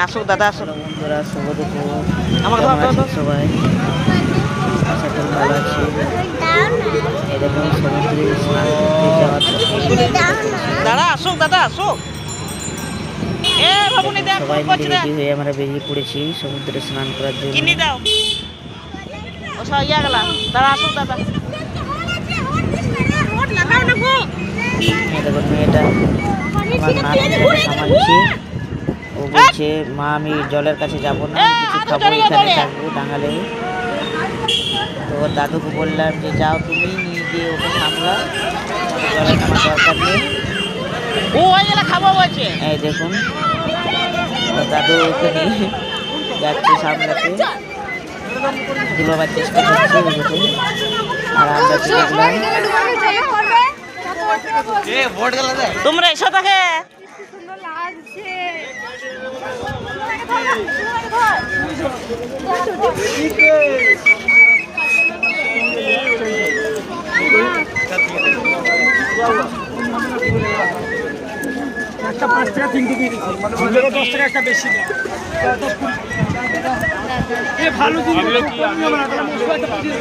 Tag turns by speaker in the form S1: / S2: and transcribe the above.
S1: আসুক দাদা আসুক।
S2: বন্ধুরা শুভ দুপুর।
S1: আমাকে
S2: কেমন
S1: ধর, ধর,
S2: আছেন
S1: ধর।
S2: সবাই? আশা করি ভালো আছি। এই দেখুন সমুদ্রে স্নান করতে যাওয়ার
S1: দাদা আসুক, দাদা আসুক। এ বাবুনি দেখ
S2: সবাই
S1: ফোন
S2: মিলে
S1: করছি,
S2: রেডি হয়ে আমরা বেরিয়ে পড়েছি সমুদ্রে স্নান করার জন্য।
S1: কিনি দাও। ও সব ইয়া গেলা, দাদা আসুক দাদা।
S2: এই দেখুন মেয়েটা আমার নাতিটাকে সামালছি। ও বলছে মা আমি জলের কাছে যাব না, কিছু খাবো, এখানে থাকবো ডাঙালে। তো ওর দাদুকে বললাম যে যাও তুমি নিয়ে গিয়ে ওকে সামলা, জলে নামার দরকার নেই।
S1: ও ওই গেলা খাবো বলছে।
S2: এই দেখুন ওর দাদু ওকে নিয়ে যাচ্ছে সামলাতে, তুলবার চেষ্টা করছে। এই দেখুন আর আমরা তো দেখলাম।
S1: তোমরা এসো তাকে।
S3: একটা 5 টাকা 3 দিয়ে দিচ্ছি, মানে 10 টাকা একটা বেশি দেয়। এ ভালো দিন কি আমরা মশলা একটা দিয়ে